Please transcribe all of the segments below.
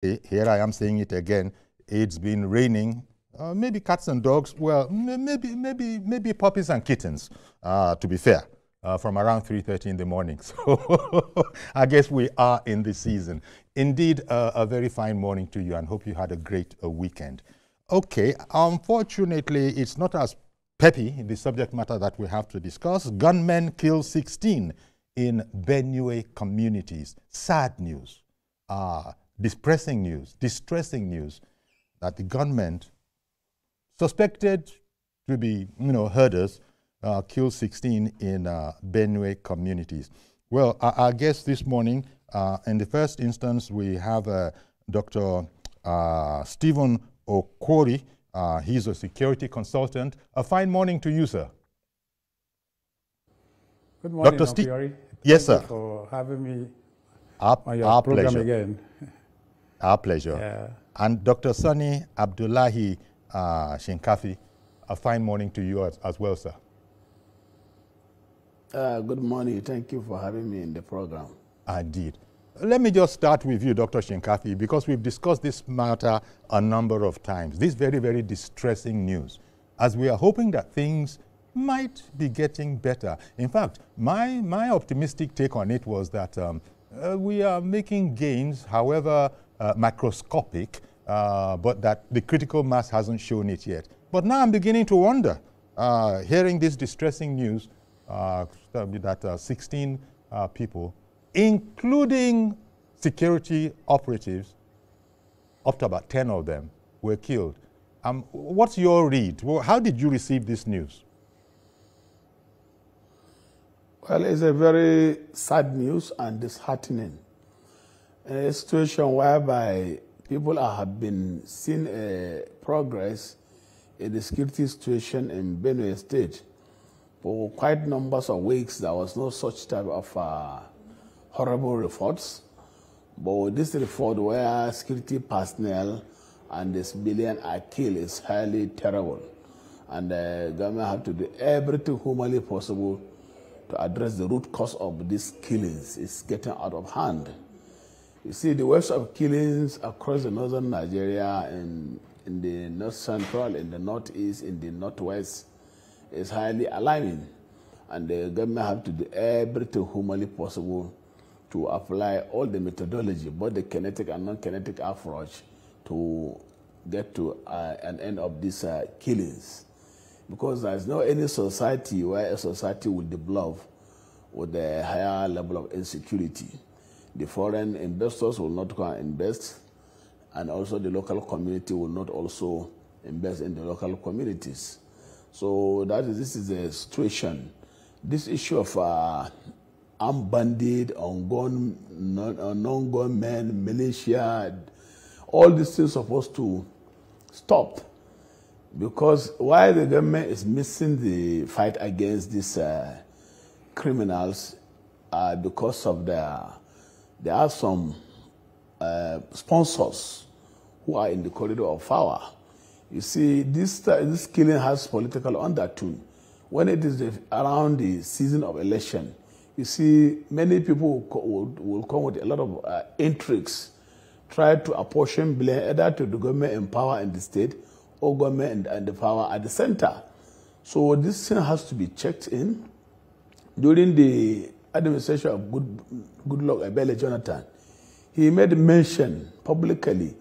Here I am saying it again. It's been raining. Maybe cats and dogs. Well, maybe puppies and kittens. To be fair, from around 3:30 in the morning. So I guess we are in the season. Indeed, a very fine morning to you, and hope you had a great weekend. Okay. Unfortunately, it's not as peppy in the subject matter that we have to discuss. Gunmen kill 16 in Benue communities. Sad news. Depressing news, distressing news that the gunmen suspected to be, herders, killed 16 in Benue communities. Well, our guest this morning, in the first instance, we have Dr. Stephen Okwori. He's a security consultant. A fine morning to you, sir. Good morning, Dr. Okwori. Yes, sir. Thank you for having me on your program pleasure. again. Our pleasure. Yeah. And Dr. Sani Abdullahi Shinkafi, a fine morning to you as well, sir. Good morning. Thank you for having me in the program. Indeed. Let me just start with you, Dr. Shinkafi, because we've discussed this matter a number of times. This very, very distressing news, as we are hoping that things might be getting better. In fact, my optimistic take on it was that we are making gains, however microscopic, but that the critical mass hasn't shown it yet. But now I'm beginning to wonder, hearing this distressing news, that 16 people, including security operatives, up to about 10 of them, were killed. What's your read? How did you receive this news? Well, it's a very sad news and disheartening. A situation whereby people have been seeing progress in the security situation in Benue State. For quite numbers of weeks, there was no such type of horrible reports. But this report where security personnel and the civilian are killed is highly terrible. And the government have to do everything humanly possible to address the root cause of these killings. It's getting out of hand. You see, the waves of killings across the northern Nigeria, in the north central, in the northeast, in the northwest, is highly alarming. And the government have to do everything humanly possible to apply all the methodology, both the kinetic and non-kinetic approach, to get to an end of these killings. Because there's no any society where a society will develop with a higher level of insecurity. The foreign investors will not go and invest, and also the local community will not also invest in the local communities. So this is the situation. This issue of armed bandit, non-gunmen, militia, all these things are supposed to stop. Because why the government is missing the fight against these criminals, because of there are some sponsors who are in the corridor of power. You see, this killing has political undertone. When it is around the season of election, you see many people will come with a lot of intrigues, try to apportion blame either to the government in power in the state or government and the power at the center. So this thing has to be checked in. During the administration of Goodluck Ebele Jonathan, he made mention publicly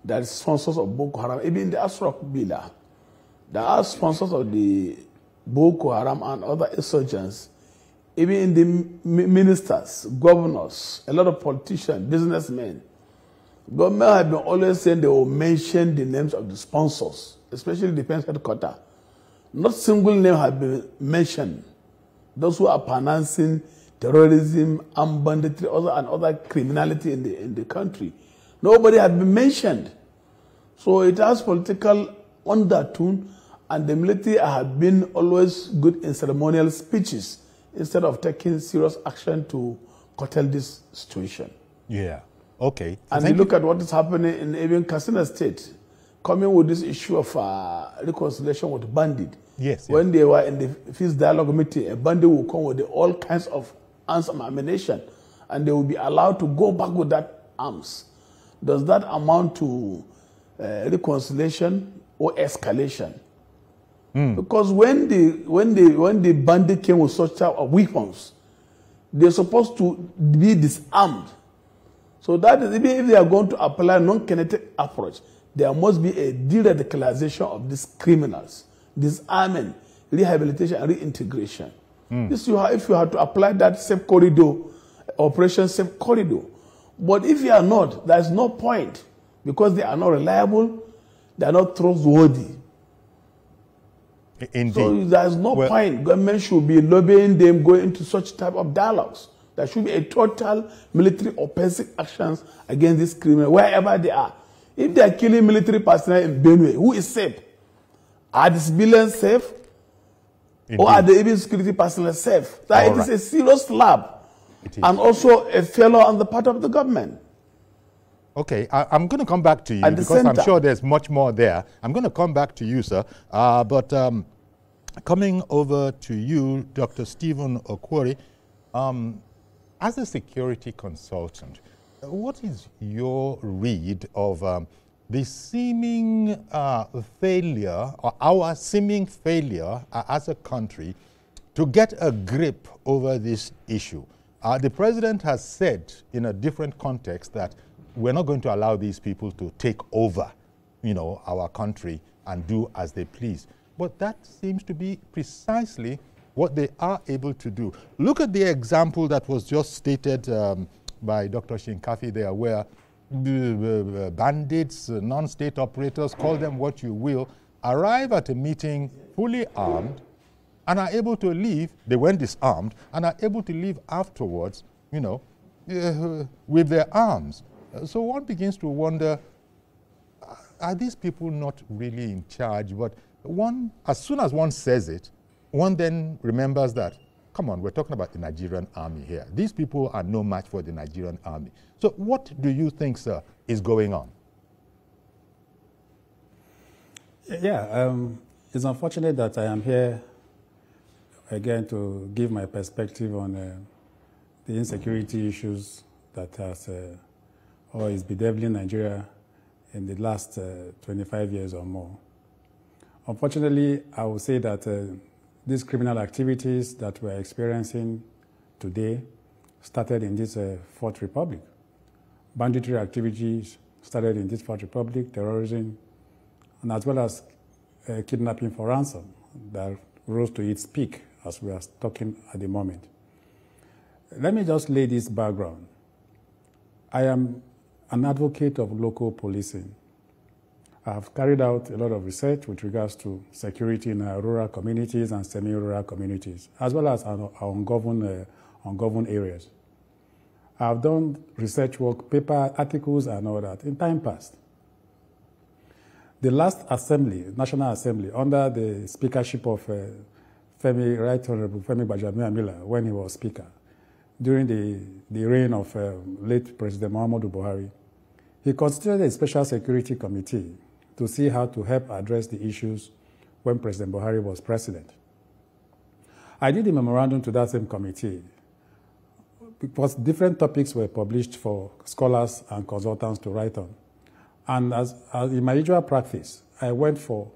that sponsors of Boko Haram, even in the Asraq Bila, there are sponsors of the Boko Haram and other insurgents, even in the ministers, governors, a lot of politicians, businessmen. Government have been always saying they will mention the names of the sponsors, especially the defense headquarters. Not single name have been mentioned. Those who are financing terrorism, armed banditry, and other criminality in the country. Nobody had been mentioned. So it has political undertone, and the military have been always good in ceremonial speeches instead of taking serious action to curtail this situation. Yeah. Okay. And you look at what is happening in even Katsina State, coming with this issue of reconciliation with bandit. Yes. When they were in the peace dialogue meeting, a bandit will come with all kinds of arms and ammunition, and they will be allowed to go back with that arms. does that amount to reconciliation or escalation? Because when the bandit came with such type of weapons, they're supposed to be disarmed. So that is, even if they are going to apply non-kinetic approach, there must be a de-radicalization of these criminals, disarming, rehabilitation, and reintegration. This if you have to apply that safe corridor, operation safe corridor. But if you are not, there is no point, because they are not reliable, they are not trustworthy. Indeed. So there is no point. Government should be lobbying them, going into such type of dialogues. There should be a total military offensive actions against these criminals, wherever they are. If they are killing military personnel in Benue, who is safe? Are the civilians safe? Indeed. Or are the even security personnel safe? That it is a serious slap. And also a failure on the part of the government. Okay, I'm going to come back to you because I'm sure there's much more there. I'm going to come back to you, sir. But coming over to you, Dr. Stephen Okwori, as a security consultant, what is your read of the seeming failure, or our seeming failure as a country to get a grip over this issue? The president has said in a different context that we're not going to allow these people to take over, our country and do as they please. But that seems to be precisely what they are able to do. Look at the example that was just stated by Dr. Shinkafi there, where bandits, non-state operators, call them what you will, arrive at a meeting fully armed and are able to leave. They went disarmed and are able to leave afterwards, with their arms. So one begins to wonder, are these people not really in charge? But as soon as one says it, one then remembers that, come on, we're talking about the Nigerian army here. These people are no match for the Nigerian army. So what do you think, sir, is going on? Yeah, it's unfortunate that I am here again to give my perspective on the insecurity issues that has or is bedeviling Nigeria in the last 25 years or more. Unfortunately, I would say that these criminal activities that we're experiencing today started in this Fourth Republic. Banditry activities started in this Fourth Republic, terrorism, and as well as kidnapping for ransom that rose to its peak as we are talking at the moment. Let me just lay this background. I am an advocate of local policing. I have carried out a lot of research with regards to security in our rural communities and semi-rural communities, as well as our ungoverned areas. I have done research work, paper, articles, and all that in time past. The last assembly, National Assembly, under the speakership of Right Honorable Femi Gbajabiamila, when he was speaker, during the reign of late President Muhammadu Buhari, he constituted a special security committee to see how to help address the issues when President Buhari was president. I did a memorandum to that same committee because different topics were published for scholars and consultants to write on. And as in my usual practice, I went for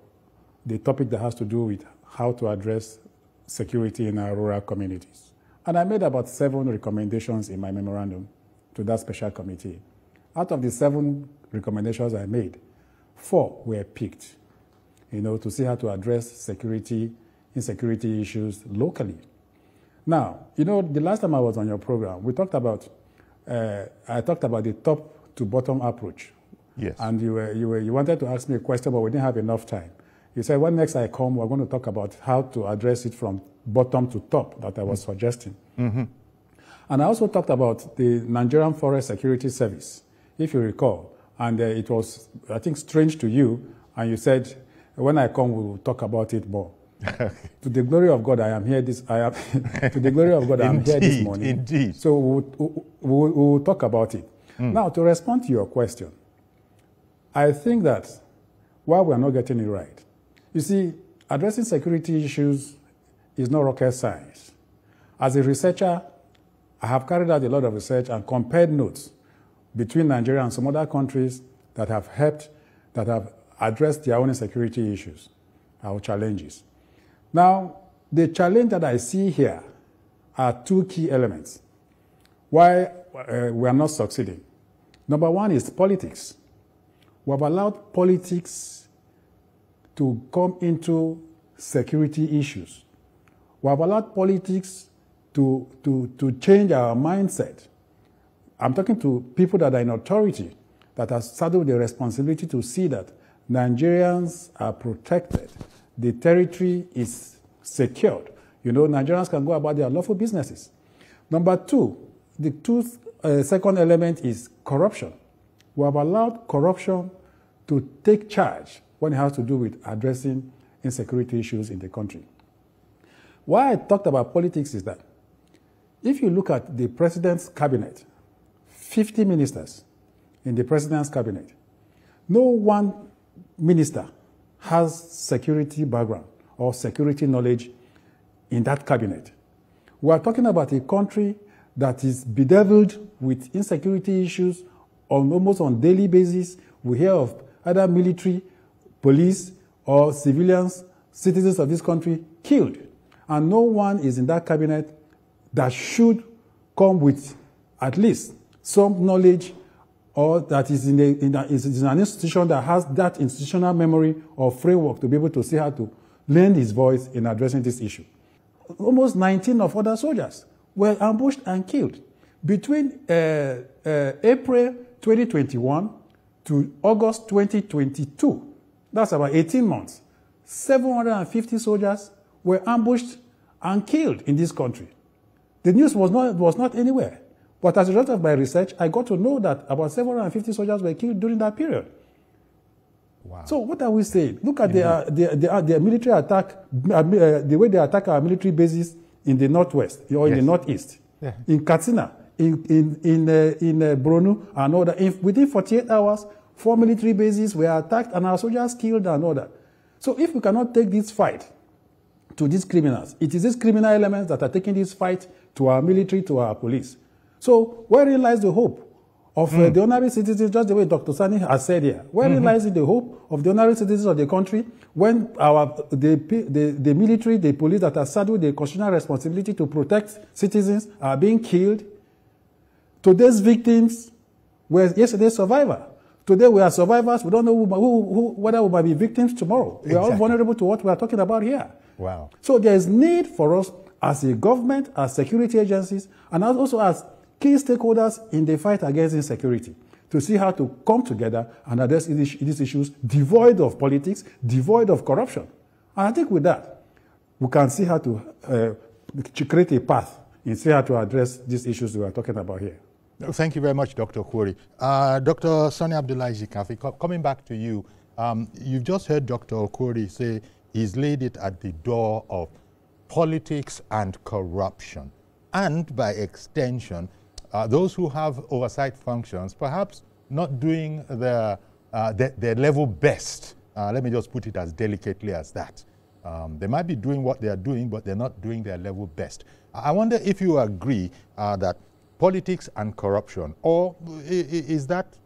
the topic that has to do with how to address security in our rural communities. And I made about 7 recommendations in my memorandum to that special committee. Out of the 7 recommendations I made, 4 were picked, to see how to address insecurity issues locally. Now, the last time I was on your program, we talked about, I talked about the top to bottom approach. Yes. And you wanted to ask me a question, but we didn't have enough time. You said, when next I come, we're going to talk about how to address it from bottom to top that I was suggesting. Mm-hmm. And I also talked about the Nigerian Forest Security Service, if you recall. And it was, I think, strange to you. And you said, when I come, we'll talk about it more. To the glory of God, I am here to the glory of God, I am here this morning. Indeed. So we'll talk about it. Now, to respond to your question, I think that while we are not getting it right, you see, addressing security issues is not rocket science. As a researcher, I have carried out a lot of research and compared notes between Nigeria and some other countries that have helped, that have addressed their own security issues, our challenges. Now, the challenge that I see here are two key elements. Why we are not succeeding. Number one is politics. We have allowed politics to come into security issues. We have allowed politics to change our mindset. I'm talking to people that are in authority, that are saddled with the responsibility to see that Nigerians are protected, the territory is secured. You know, Nigerians can go about their lawful businesses. Number two, the second element is corruption. We have allowed corruption to take charge when it has to do with addressing insecurity issues in the country. Why I talked about politics is that if you look at the president's cabinet, 50 ministers in the president's cabinet, no one minister has security background or security knowledge in that cabinet. We are talking about a country that is bedeviled with insecurity issues almost on a daily basis. We hear of either military, police, or civilians, citizens of this country killed. And no one is in that cabinet that should come with at least some knowledge, or that is in an institution that has that institutional memory or framework to be able to see how to lend his voice in addressing this issue. Almost 19 of other soldiers were ambushed and killed. Between April 2021 to August 2022, that's about 18 months, 750 soldiers were ambushed and killed in this country. The news was not anywhere. But as a result of my research, I got to know that about 750 soldiers were killed during that period. Wow. So what are we saying? Look at the military attack, the way they attack our military bases in the northwest or in the northeast, in Katsina, in Benue and all that. Within 48 hours, 4 military bases were attacked and our soldiers killed and all that. So if we cannot take this fight to these criminals, it is these criminal elements that are taking this fight to our military, to our police. So wherein lies the hope of the ordinary citizens, just the way Dr. Sani has said here? Wherein lies the hope of the ordinary citizens of the country when the military, the police that are saddled with the constitutional responsibility to protect citizens are being killed? Today's victims were yesterday's survivors. Today we are survivors. We don't know whether we might be victims tomorrow. We are all vulnerable to what we are talking about here. Wow. So there is need for us as a government, as security agencies, and also as key stakeholders in the fight against insecurity to see how to come together and address these issues devoid of politics, devoid of corruption. And I think with that, we can see how to create a path and see how to address these issues we are talking about here. Thank you very much, Dr. Kwori. Dr. Sani Abdullahi Jikafi, coming back to you, you've just heard Dr. Kwori say he's laid it at the door of politics and corruption, and by extension, those who have oversight functions perhaps not doing their level best. Let me just put it as delicately as that. They might be doing what they are doing, but they're not doing their level best. I wonder if you agree that politics and corruption, or is that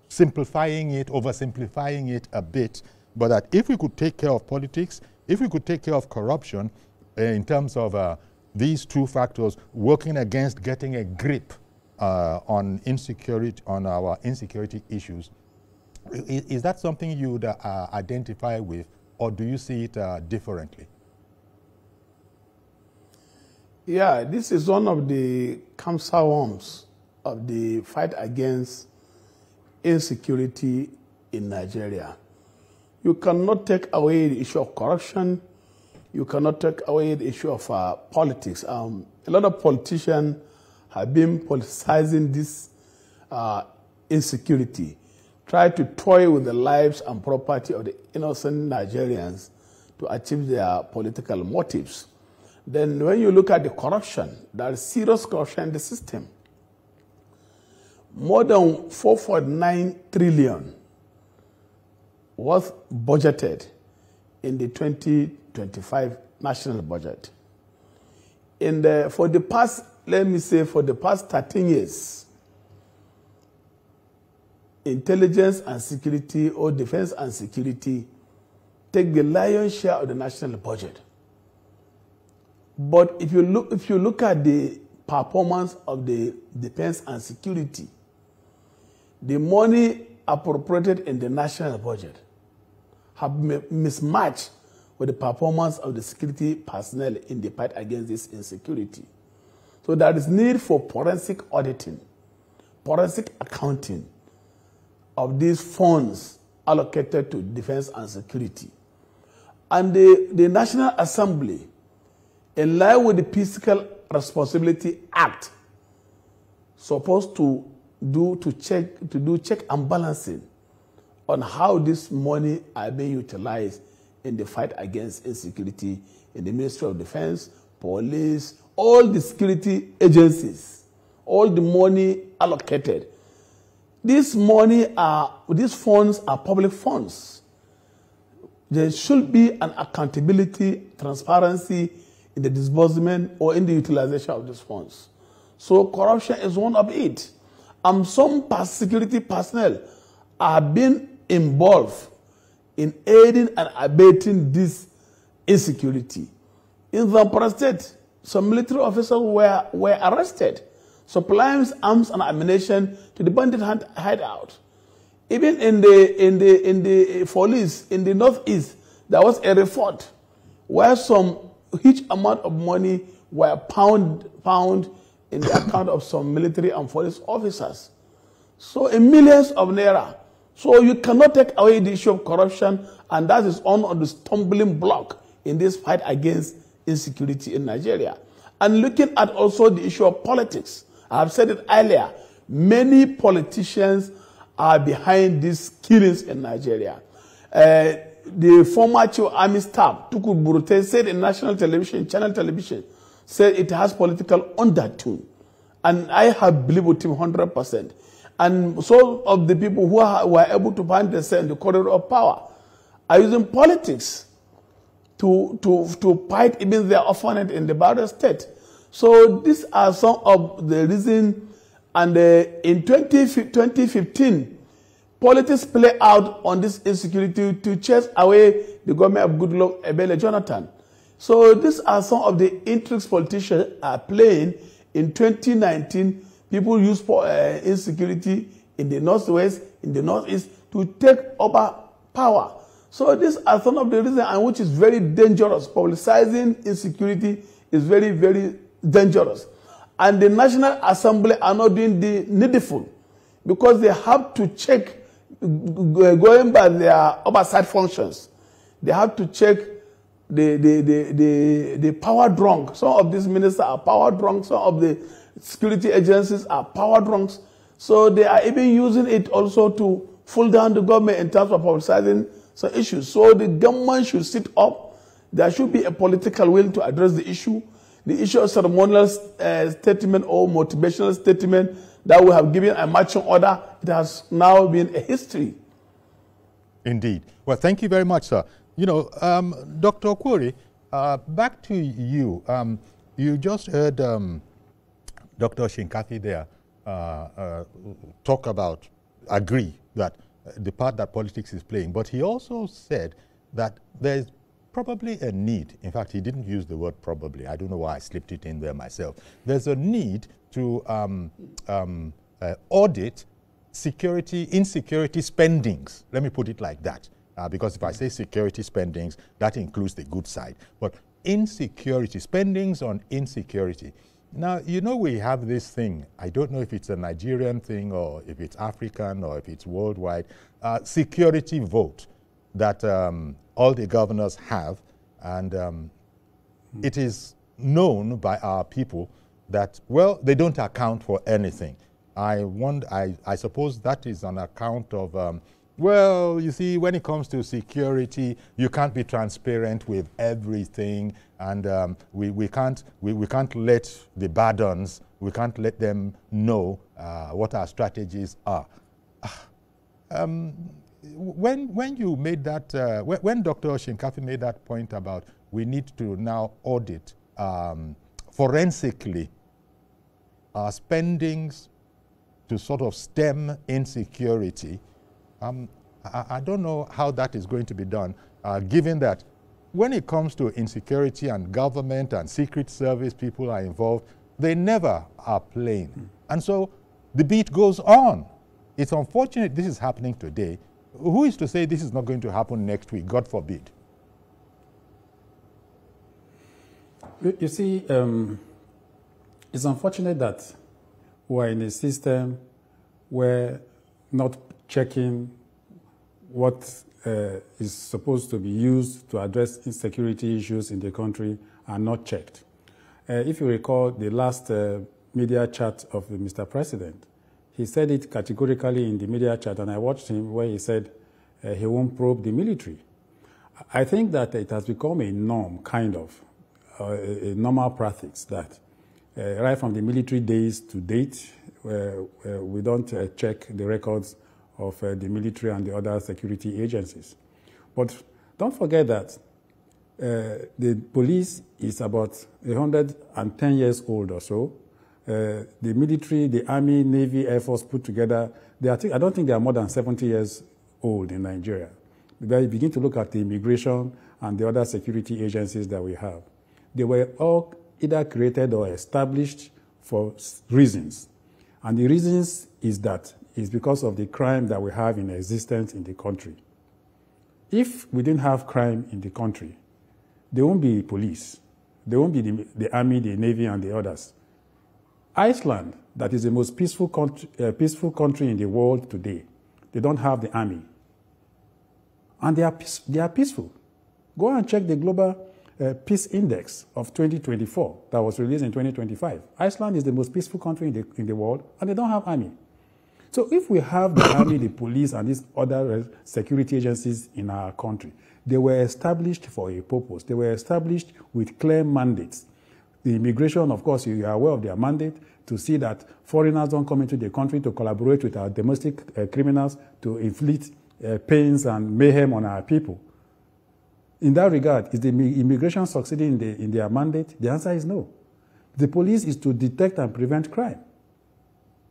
simplifying it, oversimplifying it a bit, but that if we could take care of politics, if we could take care of corruption in terms of these two factors working against getting a grip on insecurity, on our insecurity issues, is that something you would identify with, or do you see it differently? Yeah, this is one of the cancer worms of the fight against insecurity in Nigeria. You cannot take away the issue of corruption. You cannot take away the issue of politics. A lot of politicians have been politicizing this insecurity, try to toy with the lives and property of the innocent Nigerians to achieve their political motives. Then when you look at the corruption, there is serious corruption in the system. More than 4.9 trillion was budgeted in the 2025 national budget. For the past 13 years, intelligence and security or defense and security take the lion's share of the national budget. But if you look at the performance of the defense and security, the money appropriated in the national budget have mismatched with the performance of the security personnel in the fight against this insecurity. So there is need for forensic auditing, forensic accounting of these funds allocated to defense and security. And the National Assembly, in line with the Fiscal Responsibility Act, supposed to do check and balancing on how this money are being utilized in the fight against insecurity in the Ministry of Defense, police, all the security agencies, all the money allocated. These funds are public funds. There should be an accountability, transparency in the disbursement or in the utilization of these funds. So corruption is one of it. Some security personnel are being involved in aiding and abating this insecurity. In the state, some military officers were arrested, supplying arms and ammunition to the bandit hideout. Even in the police in the northeast, there was a report where some huge amount of money were found in the account of some military and police officers. So in millions of naira. So you cannot take away the issue of corruption, and that is one of the stumbling block in this fight against insecurity in Nigeria. And looking at also the issue of politics, I have said it earlier, many politicians are behind these killings in Nigeria. The former Chief Army Staff, Tukur Burute, said in national television, channel television, said it has political undertone. And I have believed with him 100%. And some of the people who were able to find themselves in the corridor of power are using politics to fight even their opponent in the border state. So these are some of the reasons. And in 2015, politics play out on this insecurity to chase away the government of Goodluck Ebele Jonathan. So these are some of the intrigues politicians are playing. In 2019, people use insecurity in the northwest, in the northeast to take over power. So these are some of the reasons, and which is very dangerous. Politicizing insecurity is very, very dangerous. And the National Assembly are not doing the needful because they have to check, going by their oversight functions, they have to check the power drunk. Some of these ministers are power drunk. Some of the security agencies are power drunks. So they are even using it also to pull down the government in terms of politicizing some issues. So the government should sit up. There should be a political will to address the issue. The issue of ceremonial statement or motivational statement that we have given a marching order, it has now been a history. Indeed. Well, thank you very much, sir. You know, Dr. Okwori, back to you. You just heard Dr. Shinkafi there agree that the part that politics is playing, but he also said that there's probably a need. In fact, he didn't use the word probably. I don't know why I slipped it in there myself. There's a need to audit insecurity spendings. Let me put it like that. Because if I say security spendings, that includes the good side. But insecurity, spendings on insecurity. Now, you know, we have this thing. I don't know if it's a Nigerian thing or if it's African or if it's worldwide. Security vote that all the governors have. And it is known by our people that, well, they don't account for anything. I suppose that is on account of well, you see, when it comes to security, you can't be transparent with everything, and we can't let the bad-uns, we can't let them know what our strategies are. When you made that, when Dr. Shinkafi made that point about we need to now audit forensically our spendings to sort of stem insecurity, I don't know how that is going to be done, given that when it comes to insecurity and government and secret service people are involved, they never are playing. And so the beat goes on. It's unfortunate this is happening today. Who is to say this is not going to happen next week, God forbid? You see, it's unfortunate that we're in a system where not checking what is supposed to be used to address insecurity issues in the country are not checked. If you recall the last media chat of Mr. President, he said it categorically in the media chat, and I watched him where he said he won't probe the military. I think that it has become a norm, kind of, a normal practice that right from the military days to date, we don't check the records of the military and the other security agencies. But don't forget that the police is about 110 years old or so. The military, the Army, Navy, Air Force put together, I don't think they are more than 70 years old in Nigeria. You begin to look at the immigration and the other security agencies that we have. They were all either created or established for reasons. And the reasons is because of the crime that we have in existence in the country. If we didn't have crime in the country, there won't be police. There won't be the Army, the Navy, and the others. Iceland, that is the most peaceful country in the world today, they don't have the army. And they are peaceful. Go and check the Global Peace Index of 2024 that was released in 2025. Iceland is the most peaceful country in the world, and they don't have army. So if we have the army, the police, and these other security agencies in our country, they were established for a purpose. They were established with clear mandates. The immigration, of course, you are aware of their mandate to see that foreigners don't come into the country to collaborate with our domestic criminals to inflict pains and mayhem on our people. In that regard, is the immigration succeeding in their mandate? The answer is no. The police is to detect and prevent crime.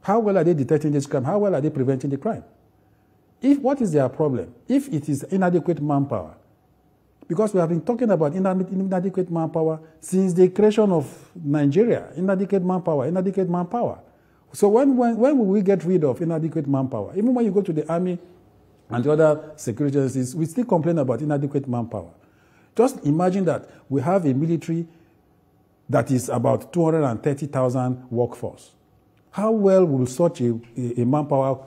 How well are they detecting this crime? How well are they preventing the crime? What is their problem? If it is inadequate manpower, because we have been talking about inadequate manpower since the creation of Nigeria. Inadequate manpower. So when will we get rid of inadequate manpower? Even when you go to the army and the other security agencies, we still complain about inadequate manpower. Just imagine that we have a military that is about 230,000 workforce. How well will such a manpower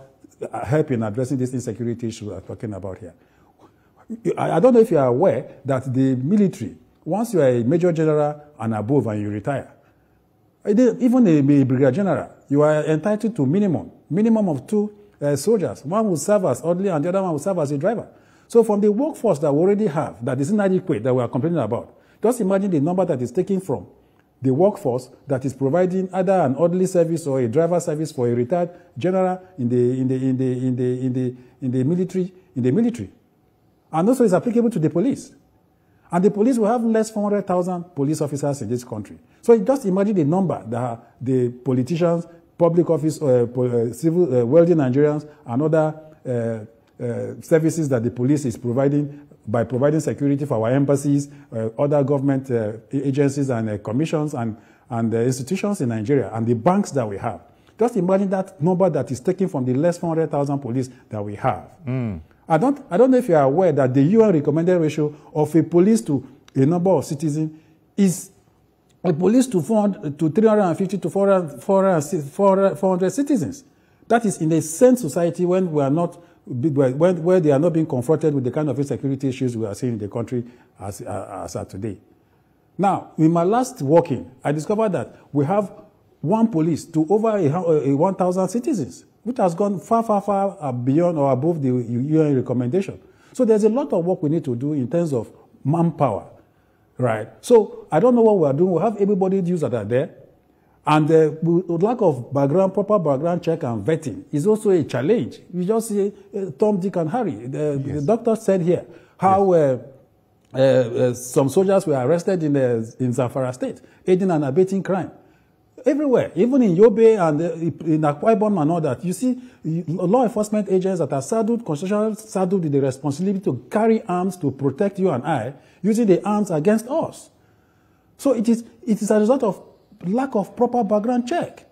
help in addressing this insecurity issue we are talking about here? I don't know if you are aware that the military, once you are a major general and above and you retire, even a brigadier general, you are entitled to minimum of 2 soldiers. One will serve as orderly and the other one will serve as a driver. So from the workforce that we already have, that is inadequate, that we are complaining about, just imagine the number that is taken from the workforce that is providing either an orderly service or a driver service for a retired general in the military. And also it's applicable to the police. And the police will have less 400,000 police officers in this country. So just imagine the number that the politicians, public office, civil, wealthy Nigerians, and other services that the police is providing by providing security for our embassies, other government agencies and commissions and institutions in Nigeria, and the banks that we have. Just imagine that number that is taken from the less 400,000 police that we have. I don't know if you are aware that the UN recommended ratio of a police to a number of citizens is a police to 350 to 400 citizens. That is in a sane society when we are not, where they are not being confronted with the kind of insecurity issues we are seeing in the country as at today. Now, in my last walking, I discovered that we have one police to over 1,000 citizens, which has gone far beyond or above the UN recommendation. So there's a lot of work we need to do in terms of manpower, right? So I don't know what we are doing. We have everybody use that are there. And the lack of proper background check and vetting is also a challenge. We just see Tom, Dick, and Harry. The doctor said here how some soldiers were arrested in Zamfara State, aiding and abetting crime. everywhere, even in Yobe and in Akwa Ibom and all that. You see law enforcement agents that are saddled with the responsibility to carry arms to protect you and I, using the arms against us. So it is a result of lack of proper background check.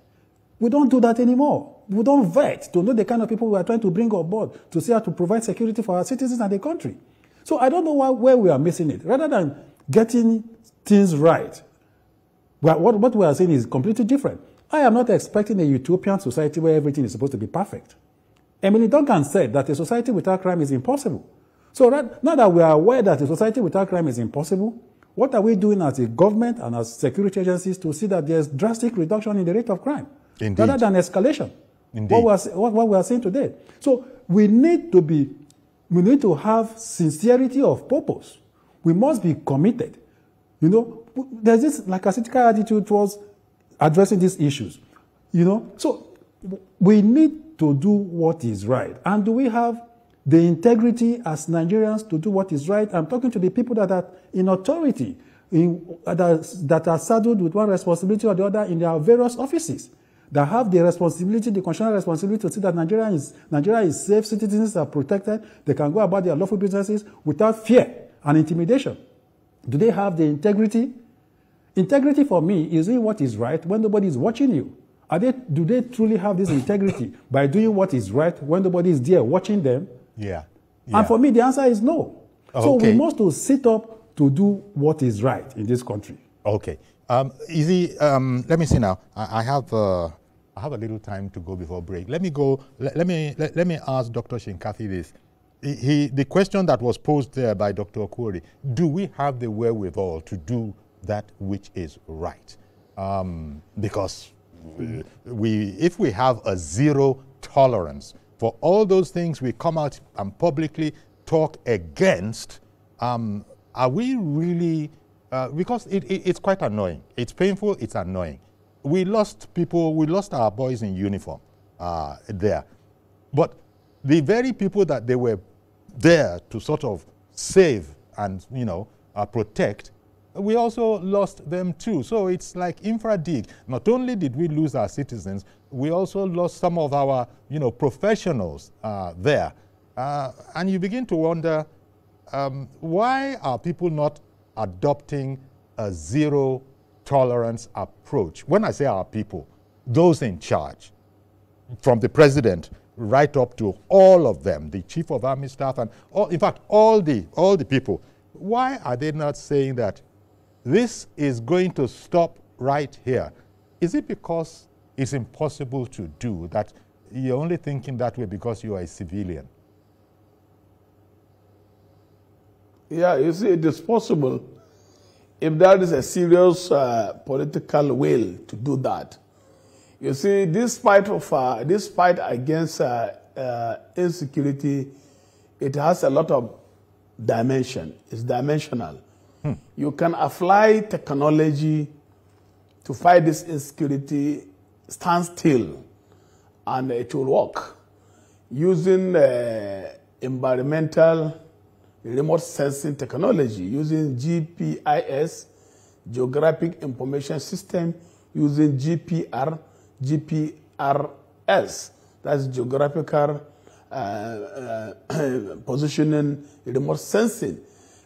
We don't do that anymore. We don't vet to know the kind of people we are trying to bring on board to see how to provide security for our citizens and the country. So I don't know where we are missing it. Rather than getting things right, what we are saying is completely different. I am not expecting a utopian society where everything is supposed to be perfect. Emily Duncan said that a society without crime is impossible. So now that we are aware that a society without crime is impossible, what are we doing as a government and as security agencies to see that there's drastic reduction in the rate of crime? Indeed. Rather than escalation. Indeed. What we are seeing today. So we need to have sincerity of purpose. We must be committed. You know, there's this lackadaisical attitude towards addressing these issues. You know, so we need to do what is right. And do we have the integrity as Nigerians to do what is right? I'm talking to the people that are in authority, that are saddled with one responsibility or the other in their various offices, that have the responsibility, the constitutional responsibility to see that Nigeria is safe, citizens are protected, they can go about their lawful businesses without fear and intimidation. Do they have the integrity? Integrity for me is doing what is right when nobody is watching you. Do they truly have this integrity by doing what is right when nobody is there watching them? Yeah. And for me, the answer is no. Oh, okay. So we must to sit up to do what is right in this country. Okay. Easy. Let me see now. I have a little time to go before break. Let me go. Let me ask Dr. Shinkafi this. The question that was posed there by Dr. Okwori: do we have the wherewithal to do that which is right? Because if we have a zero tolerance for all those things we come out and publicly talk against, are we really, because it's quite annoying. It's painful, it's annoying. We lost people, we lost our boys in uniform there. But the very people that they were there to sort of save and, protect, we also lost them too. So it's like infra-dig. Not only did we lose our citizens, we also lost some of our, professionals there. And you begin to wonder, why are people not adopting a zero tolerance approach? When I say our people, those in charge, from the president right up to all of them, the chief of army staff, and in fact, all the people. Why are they not saying that this is going to stop right here? Is it because it's impossible to do, that you're only thinking that way because you are a civilian? Yeah, you see, it is possible if there is a serious political will to do that. You see, this fight against insecurity, it has a lot of dimension. It's dimensional. You can apply technology to fight this insecurity, stand still, and it will work. Using environmental remote sensing technology, using GPS, Geographic Information System, using GPRS, that's Geographical Positioning Remote Sensing.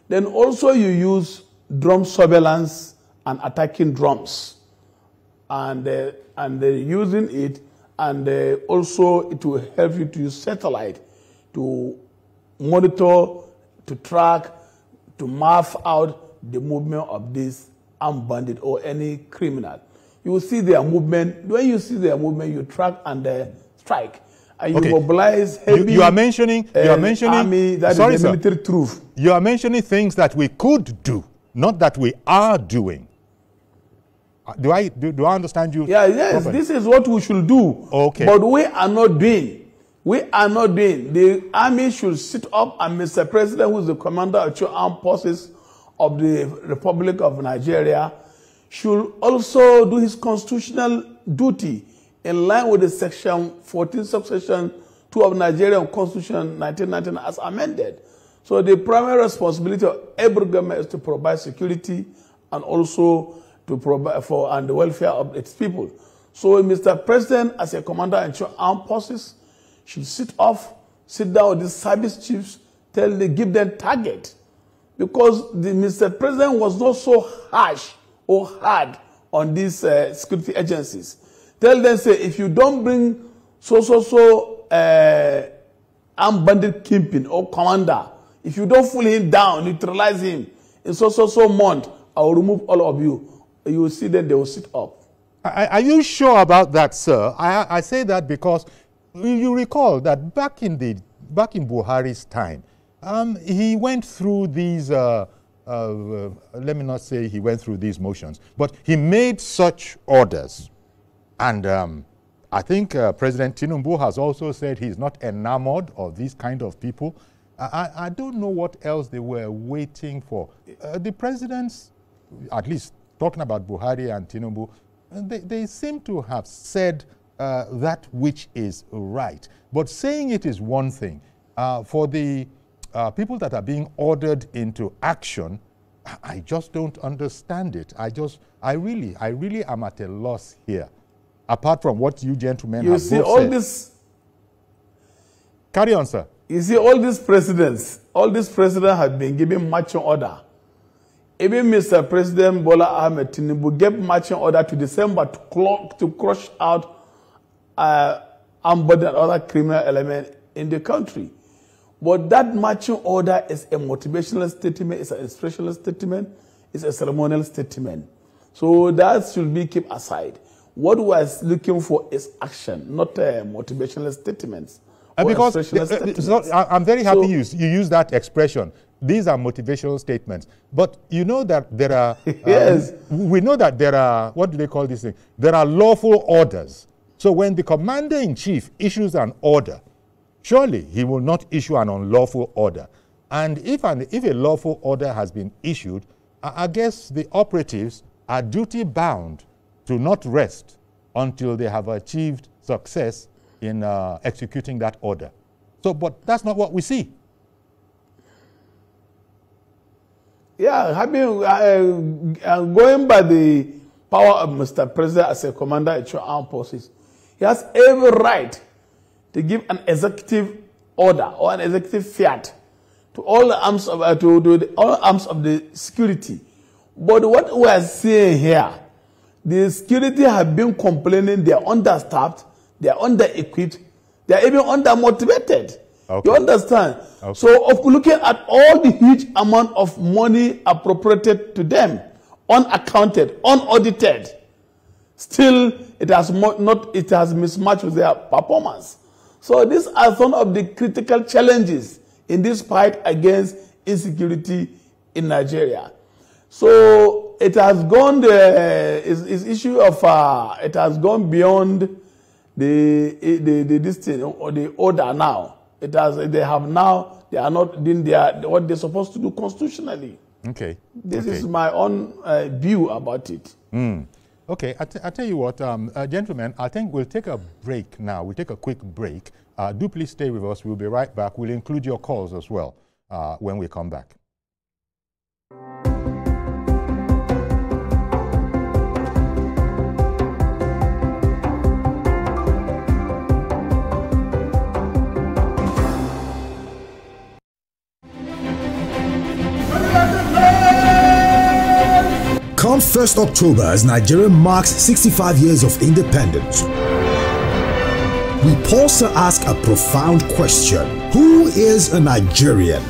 Then also you use drone surveillance and attacking drones, and using it, and also it will help you to use satellite to monitor, to track, to map out the movement of this armed bandit or any criminal. You will see their movement. When you see their movement, you track and strike. And you mobilize heavy you are mentioning army, that sorry, is the military truth. You are mentioning things that we could do, not that we are doing. Do I understand you? Yeah, yes, properly? This is what we should do. Okay. But we are not doing. We are not doing. The army should sit up, and Mr. President, who is the commander of the armed forces of the Republic of Nigeria, should also do his constitutional duty in line with the section 14, subsection 2 of Nigerian Constitution 1999 as amended. So the primary responsibility of every government is to provide security and also to provide for and the welfare of its people. So, Mr. President, as a commander-in-chief of armed forces, should sit down with the service chiefs, give them target. Because Mr. President was not so harsh or hard on these security agencies. Tell them, say, if you don't bring armed bandit kingpin or commander, if you don't pull him down, neutralize him, in month, I will remove all of you. You will see that they will sit up. Are you sure about that, sir? I say that because you recall that back in Buhari's time, he went through these, let me not say he went through these motions, but he made such orders. And I think President Tinubu has also said he's not enamored of these kind of people. I don't know what else they were waiting for. The presidents, at least talking about Buhari and Tinubu, they seem to have said that which is right. But saying it is one thing. For the people that are being ordered into action, I just don't understand it. I really am at a loss here. Apart from what you gentlemen have both said. You see, all this... Carry on, sir. You see, all these presidents have been given marching order. Even Mr. President Bola Ahmed Tinubu gave marching order to December to crush out armed and other criminal elements in the country. But that marching order is a motivational statement, it's an inspirational statement, it's a ceremonial statement. So that should be kept aside. What we are looking for is action, not motivational statements. Because I'm very happy you use that expression. These are motivational statements. But you know that there are... yes. We know that there are... What do they call this thing? There are lawful orders. So when the commander-in-chief issues an order, surely he will not issue an unlawful order. And if a lawful order has been issued, I guess the operatives are duty-bound to not rest until they have achieved success in executing that order. So, but that's not what we see. Yeah, going by the power of Mr. President as a commander in armed forces, he has every right to give an executive order or an executive fiat to all the arms of all arms of the security. But what we are seeing here, the security have been complaining they are understaffed, they are under-equipped, they are even under-motivated. Okay. You understand? Okay. So, of looking at all the huge amount of money appropriated to them, unaccounted, unaudited, still it has mismatched with their performance. So, these are some of the critical challenges in this fight against insecurity in Nigeria. So, it has gone it has gone beyond this thing or the order now. They are not doing what they're supposed to do constitutionally. Okay. This is my own view about it. Okay, I tell you what, gentlemen, I think we'll take a break now. We'll take a quick break. Do please stay with us. We'll be right back. We'll include your calls as well when we come back. Come 1st October as Nigeria marks 65 years of independence, we pause to ask a profound question. Who is a Nigerian?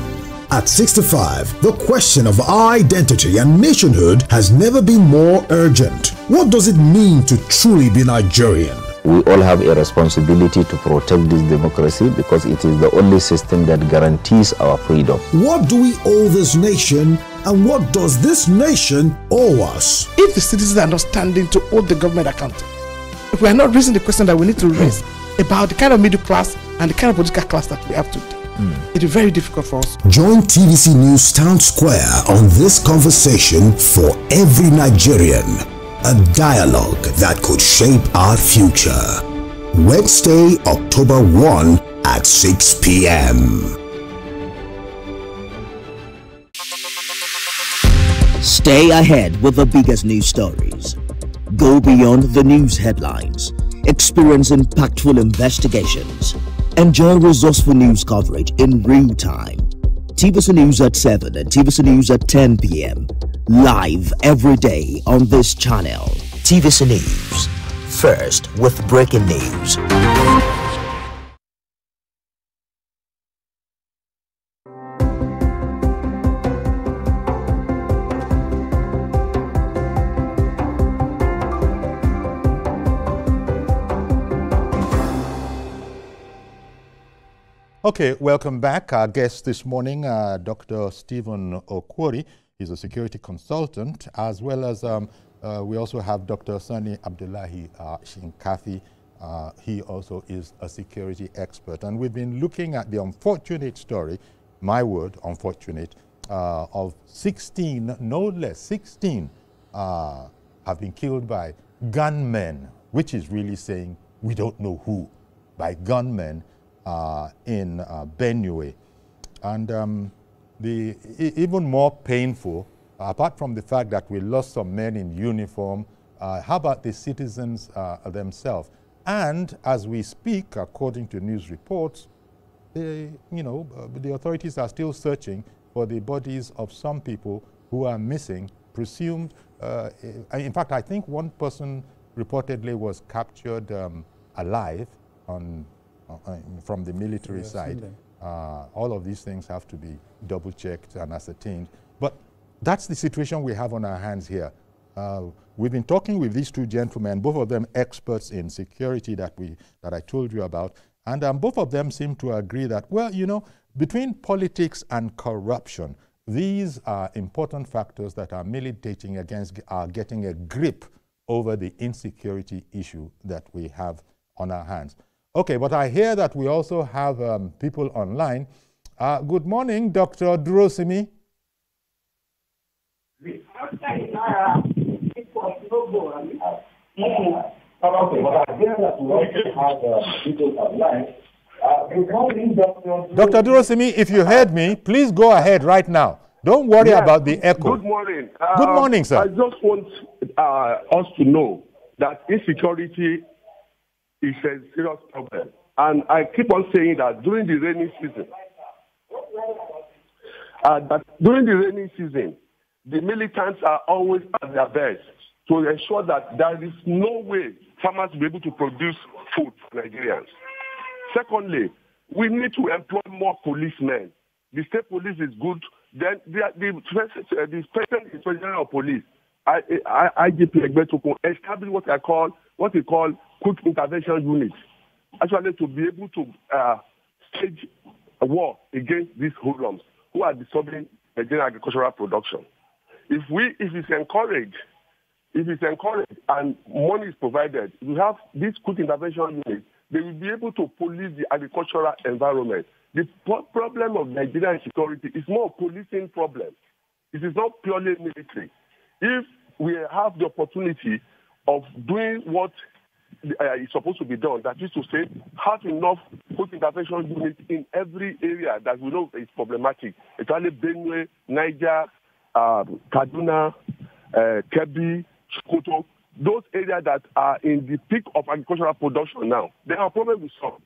At 65, the question of our identity and nationhood has never been more urgent. What does it mean to truly be Nigerian? We all have a responsibility to protect this democracy because it is the only system that guarantees our freedom. What do we owe this nation, and what does this nation owe us? If the citizens are not standing to hold the government accountable, if we are not raising the question that we need to raise about the kind of middle class and the kind of political class that we have today, it is very difficult for us. Join TVC News Town Square on this conversation for every Nigerian. A dialogue that could shape our future. Wednesday, October 1 at 6 p.m. Stay ahead with the biggest news stories. Go beyond the news headlines. Experience impactful investigations. Enjoy resourceful news coverage in real time. TVC News at 7 and TVC News at 10 p.m. Live every day on this channel. TVC News. First with breaking news. Okay, welcome back. Our guest this morning, Dr. Stephen Okwori. He's a security consultant, as well as we also have Dr. Sani Abdullahi Shinkafi. He also is a security expert. And we've been looking at the unfortunate story, my word, unfortunate, of 16, no less, 16 have been killed by gunmen, which is really saying we don't know who, by gunmen in Benue. And even more painful, apart from the fact that we lost some men in uniform, how about the citizens themselves? And as we speak, according to news reports, the authorities are still searching for the bodies of some people who are missing, presumed. In fact, I think one person reportedly was captured alive from the military side. All of these things have to be double-checked and ascertained. But that's the situation we have on our hands here. We've been talking with these two gentlemen, both of them experts in security that I told you about, and both of them seem to agree that, well, between politics and corruption, these are important factors that are militating against getting a grip over the insecurity issue that we have on our hands. Okay, but I hear that we also have people online. Good morning, Dr. Durosimi. Okay, but I hear that we also have people online. Good morning, Dr. Durosimi, if you heard me, please go ahead right now. Don't worry about the echo. Good morning. Good morning, sir. I just want us to know that insecurity is a serious problem. And I keep on saying that during the rainy season, the militants are always at their best to ensure that there is no way farmers will be able to produce food for Nigerians. Secondly, we need to employ more policemen. The state police is good. Then the President Inspector of Police, IGP Egbetokun, established what we call quick intervention units, actually to be able to stage a war against these hoodlums who are disturbing Nigerian agricultural production. If it's encouraged and money is provided, we have these quick intervention units, they will be able to police the agricultural environment. The problem of Nigerian security is more a policing problem. It is not purely military. If we have the opportunity of doing what is supposed to be done, that is to say, have enough quick intervention units in every area that we know is problematic, especially Benue, Niger, Kaduna, Kebbi, Sokoto, those areas that are in the peak of agricultural production now, they have problems with some.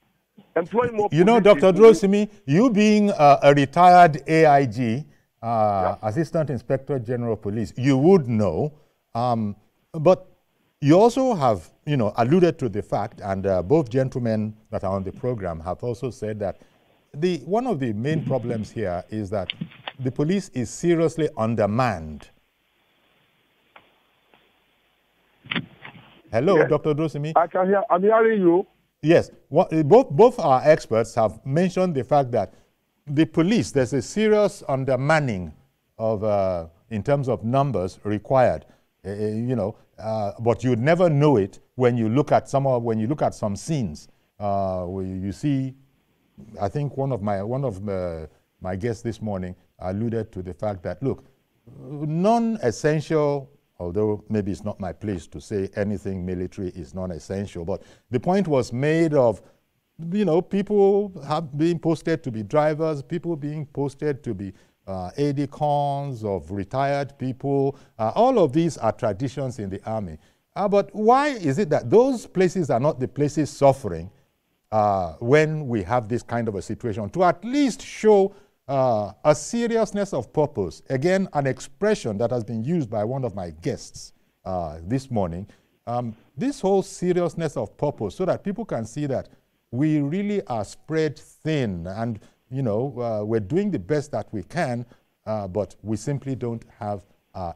Employ more. Dr. Durosimi, you being a retired AIG, Assistant Inspector General of Police, you would know, but you also have, alluded to the fact, and both gentlemen that are on the program have also said that one of the main problems here is that the police is seriously undermanned. Hello, yes. Dr. Durosimi. I can hear. I'm hearing you. Yes. Both our experts have mentioned the fact that the police, there's a serious undermanning of, in terms of numbers required. But you'd never know it when you look at some scenes. Where you see, I think one of my guests this morning alluded to the fact that, look, non-essential, although maybe it's not my place to say anything military is non-essential, but the point was made of, people being posted to be drivers, people being posted to be AD-cons, of retired people. All of these are traditions in the army. But why is it that those places are not the places suffering when we have this kind of a situation? To at least show a seriousness of purpose. Again, an expression that has been used by one of my guests this morning. This whole seriousness of purpose, so that people can see that we really are spread thin, and we're doing the best that we can, but we simply don't have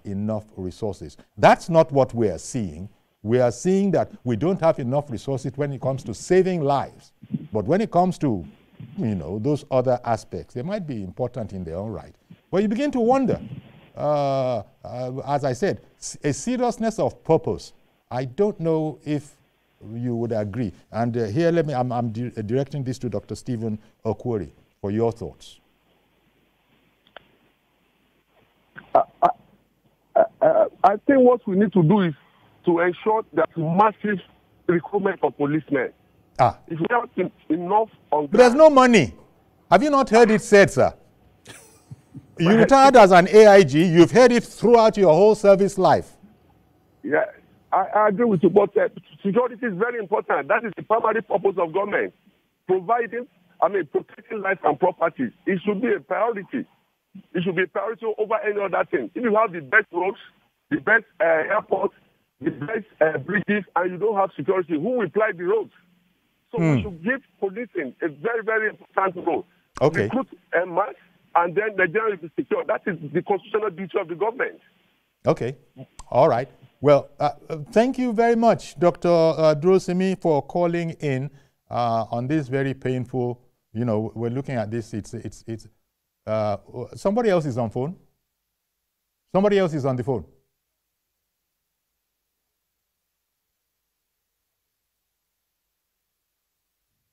enough resources. That's not what we are seeing. We are seeing that we don't have enough resources when it comes to saving lives. But when it comes to, those other aspects, they might be important in their own right. But you begin to wonder, as I said, a seriousness of purpose. I don't know if you would agree. And here, I'm directing this to Dr. Stephen Okwori for your thoughts. I think what we need to do is to ensure that massive recruitment of policemen. If we have enough on but there's no money. Have you not heard it said, sir? You retired as an AIG. You've heard it throughout your whole service life. Yeah, I agree with you, but security is very important. That is the primary purpose of government. Protecting life and property. It should be a priority. It should be a priority over any other thing. If you have the best roads, the best airports, the best bridges, and you don't have security, who will ply the roads? So we should give policing a very, very important role. Okay. Recruit a mass, and then the general is secure. That is the constitutional duty of the government. Okay. All right. Well, thank you very much, Dr. Drosimi, for calling in on this very painful. We're looking at this. It's somebody else is on phone. Somebody else is on the phone.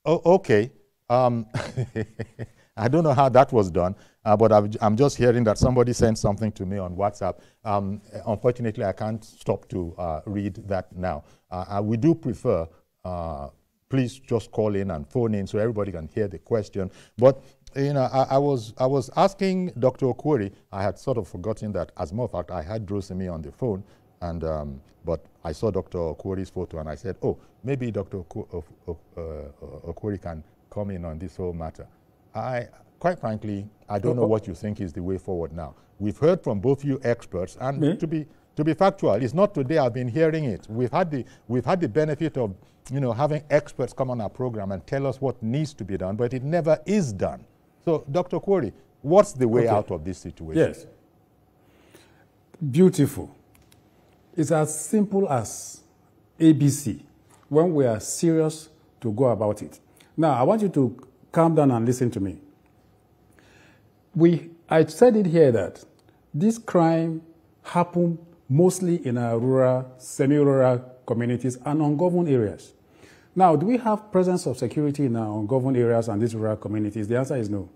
Oh, okay. I don't know how that was done, but I'm just hearing that somebody sent something to me on WhatsApp. Unfortunately, I can't stop to read that now. We do prefer, please just call in and phone in so everybody can hear the question. But I was asking Dr. Okwori. I had sort of forgotten that, as a matter of fact, I had Drosimi on the phone, and but I saw Dr. Okwori's photo, and I said, oh, maybe Dr. Okwori can come in on this whole matter. Quite frankly, I don't know what you think is the way forward now. We've heard from both you experts, and to be factual, it's not today I've been hearing it. We've had the benefit of having experts come on our program and tell us what needs to be done, but it never is done. So, Dr. Okwori, what's the way out of this situation? Yes. Beautiful. It's as simple as ABC when we are serious to go about it. Now, I want you to calm down and listen to me. I said it here that this crime happened mostly in our rural, semi-rural communities and ungoverned areas. Now, do we have presence of security in our ungoverned areas and these rural communities? The answer is no.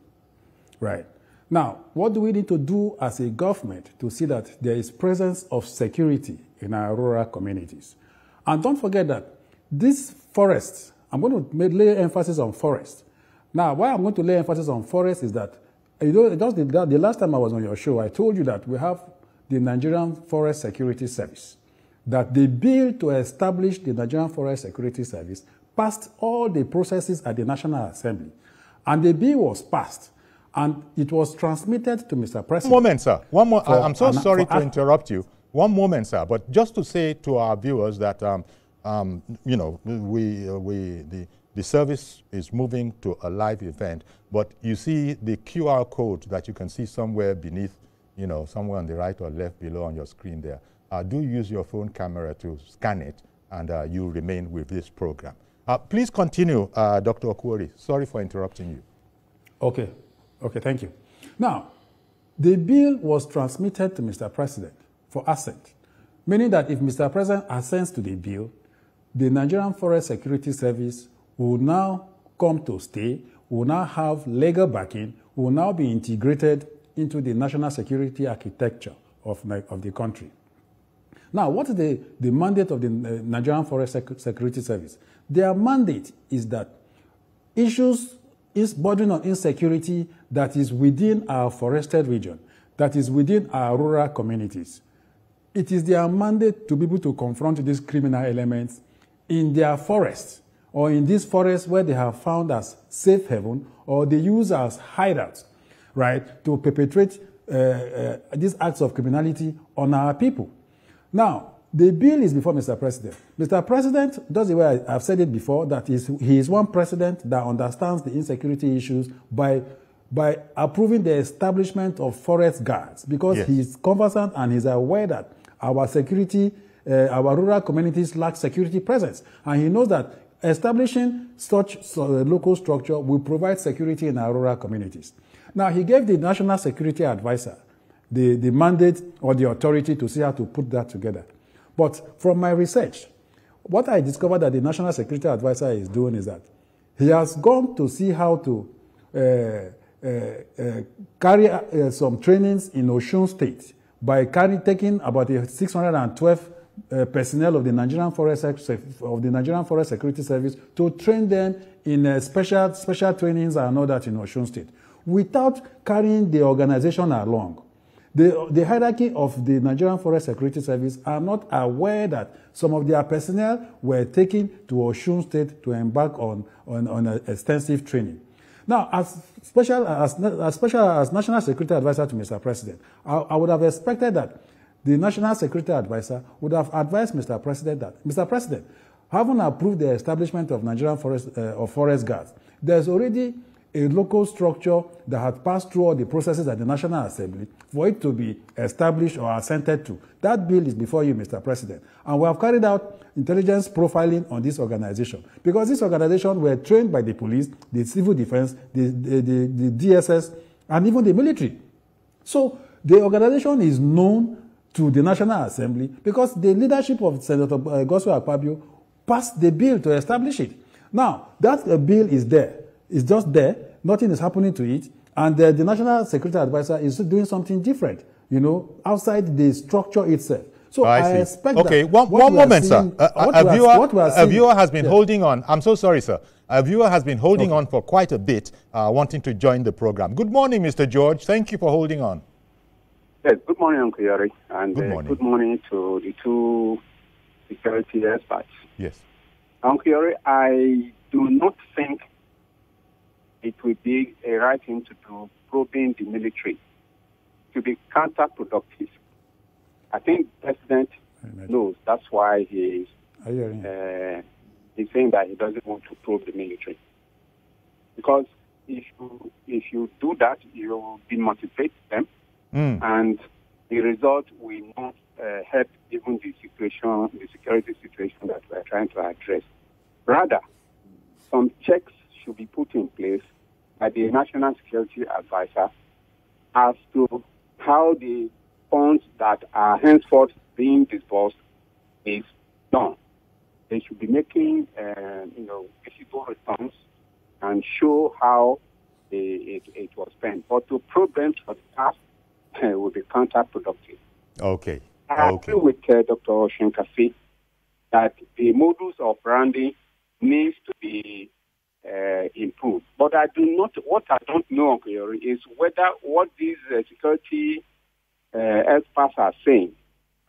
Right. Now, what do we need to do as a government to see that there is presence of security in our rural communities? And don't forget that these forests, I'm going to lay emphasis on forests. Now, why I'm going to lay emphasis on forests is that, just the last time I was on your show, I told you that we have the Nigerian Forest Security Service, that the bill to establish the Nigerian Forest Security Service passed all the processes at the National Assembly. And the bill was passed, and it was transmitted to Mr. President. One moment, sir. One more. I'm so sorry to interrupt you. One moment, sir. But just to say to our viewers that, the service is moving to a live event, but you see the QR code that you can see somewhere beneath, somewhere on the right or left below on your screen there. Do use your phone camera to scan it, and you remain with this program. Please continue, Dr. Okwori. Sorry for interrupting you. Okay, thank you. Now, the bill was transmitted to Mr. President for assent, meaning that if Mr. President assents to the bill, the Nigerian Forest Security Service will now come to stay, will now have legal backing, will now be integrated into the national security architecture of the country. Now, what is the mandate of the Nigerian Forest Security Service? Their mandate is that issues is bordering on insecurity that is within our forested region, that is within our rural communities. It is their mandate to be able to confront these criminal elements in their forests or in these forests where they have found as safe haven or they use as hideouts, right, to perpetrate these acts of criminality on our people. Now, the bill is before Mr. President. Mr. President does the way I've said it before, that he is one president that understands the insecurity issues by approving the establishment of forest guards, because he's conversant and he's aware that our security, our rural communities lack security presence. And he knows that establishing such local structure will provide security in our rural communities. Now, he gave the National Security Advisor the mandate or the authority to see how to put that together. But from my research, what I discovered that the National Security Advisor is doing is that he has gone to see how to carry some trainings in Osun State by taking about 612 personnel of the Nigerian Forest Security Service to train them in special trainings and all that in Osun State, without carrying the organization along. The hierarchy of the Nigerian Forest Security Service are not aware that some of their personnel were taken to Osun State to embark on extensive training. Now, as National Security Advisor to Mr. President, I would have expected that the National Security Advisor would have advised Mr. President that, Mr. President, having approved the establishment of Nigerian forest guards, there's already a local structure that had passed through all the processes at the National Assembly for it to be established or assented to. That bill is before you, Mr. President. And we have carried out intelligence profiling on this organization, because this organization were trained by the police, the civil defense, the DSS, and even the military. So the organization is known to the National Assembly because the leadership of Senator Godswill Akpabio passed the bill to establish it. Now, that bill is there. It's just there. Nothing is happening to it. And the National Security Advisor is doing something different, outside the structure itself. So I expect that. Okay, one moment, sir. A viewer has been holding on. I'm so sorry, sir. A viewer has been holding on for quite a bit, wanting to join the program. Good morning, Mr. George. Thank you for holding on. Yes, good morning, Uncle Yari. And good morning to the two security experts. Yes. Uncle Yari, I do not think it would be a right thing to do probing the military to be counterproductive. I think the President knows that's why he's saying that he doesn't want to probe the military. Because if you do that, you will demotivate them, and the result will not help even the security situation that we are trying to address. Rather, some checks should be put in place by the National Security Advisor as to how the funds that are henceforth being disbursed is done. They should be making, visible returns and show how it was spent. But to probe them for the past will be counterproductive. Okay. I agree with Dr. Shinkafi that the modus operandi needs to be improved. But what I don't know, Uncle Yori, is whether what these security experts are saying,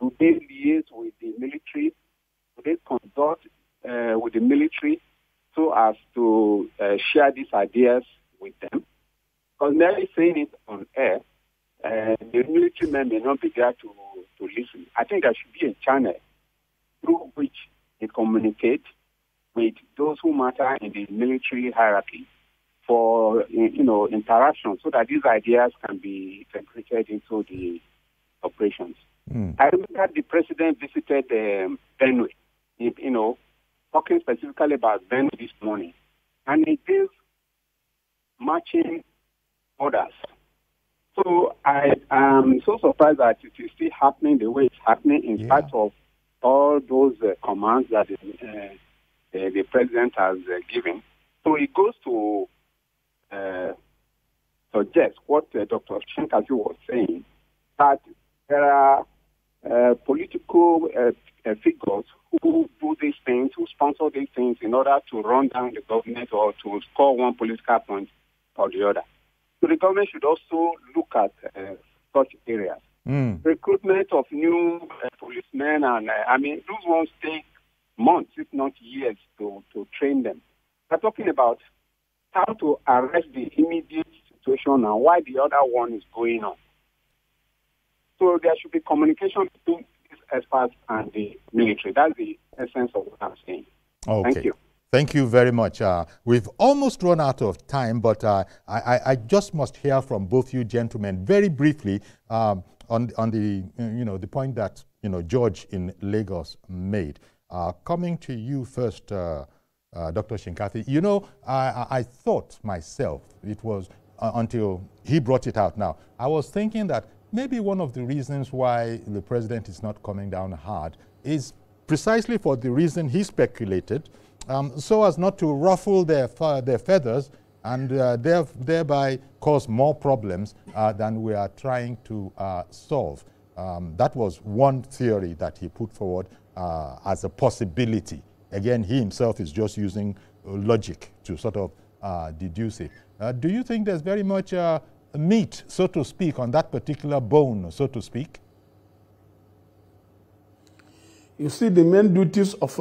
do they liaise with the military? Do they consult with the military so as to share these ideas with them? Because merely saying it on air, the military men may not be there to listen. I think there should be a channel through which they communicate with those who matter in the military hierarchy for interaction, so that these ideas can be integrated into the operations. I remember the President visited Benue, talking specifically about Benue this morning, and he gave marching orders. So I am so surprised that it is still happening the way it's happening in spite of all those commands that the President has given. So it goes to suggest what Dr. Shinkafi was saying, that there are political figures who do these things, who sponsor these things in order to run down the government or to score one political point or the other. So the government should also look at such areas. Recruitment of new policemen, and those ones take months, if not years, to train them. We're talking about how to arrest the immediate situation and why the other one is going on. So there should be communication between these experts and the military. That's the essence of what I'm saying. Okay. Thank you. Thank you very much. We've almost run out of time, but I just must hear from both you gentlemen very briefly on the the point that George in Lagos made. Coming to you first, Dr. Shinkafi. I thought myself it was until he brought it out. Now I was thinking that maybe one of the reasons why the president is not coming down hard is precisely for the reason he speculated. So as not to ruffle their feathers and thereby cause more problems than we are trying to solve. That was one theory that he put forward as a possibility. Again, he himself is just using logic to sort of deduce it. Do you think there's very much meat, so to speak, on that particular bone, so to speak? You see, the main duties of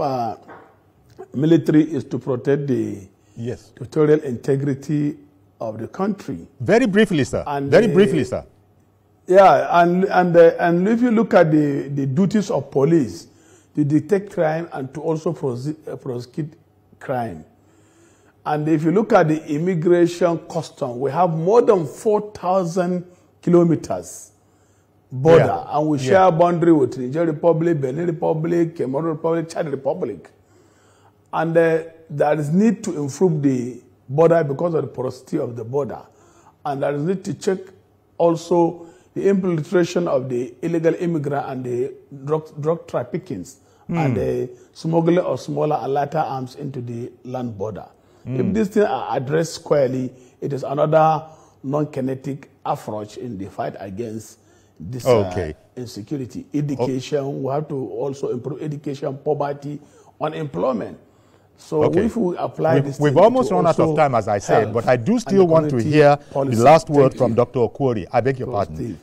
military is to protect the territorial integrity of the country. Very briefly, sir. And, very briefly, sir. Yeah, and if you look at the duties of police, to detect crime and to also prosecute crime. And if you look at the immigration custom, we have more than 4,000 kilometers border, and we share boundary with Niger Republic, Benin Republic, Cameroon Republic, Chad Republic. And there is need to improve the border because of the porosity of the border. And there is need to check also the infiltration of the illegal immigrant and the drug traffickings and the smuggling of smaller and lighter arms into the land border. If these things are addressed squarely, it is another non-kinetic approach in the fight against this insecurity. Education, we have to also improve education, poverty, unemployment. So if we apply this, we've almost run out of time, as I said, but I do still want to hear the last word from Dr. Okwori. I beg your pardon.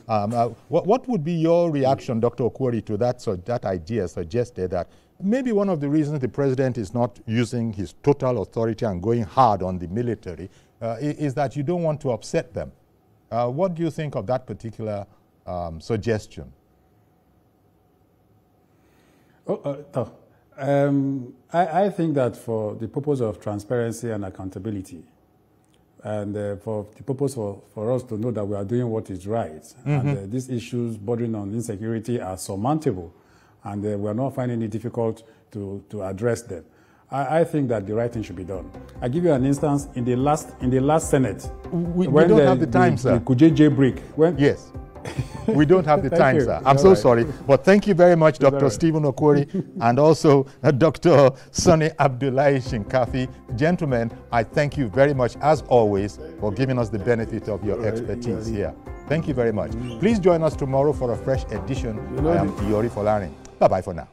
What would be your reaction, Dr. Okwori, to that idea suggested that maybe one of the reasons the president is not using his total authority and going hard on the military is that you don't want to upset them? What do you think of that particular suggestion? I think that for the purpose of transparency and accountability, and for the purpose for us to know that we are doing what is right, and these issues bordering on insecurity are surmountable, and we are not finding it difficult to address them. I think that the right thing should be done. I give you an instance in the last Senate. We don't have the time, sir. The Kuje jailbreak. Yes. We don't have the time, sir. I'm so sorry. But thank you very much, Dr. Stephen Okwori, and also Dr. Sonny Abdullahi Shinkafi. Gentlemen, I thank you very much, as always, for giving us the benefit of your expertise here. Thank you very much. Please join us tomorrow for a fresh edition. I am Iyori Folarin. Bye-bye for now.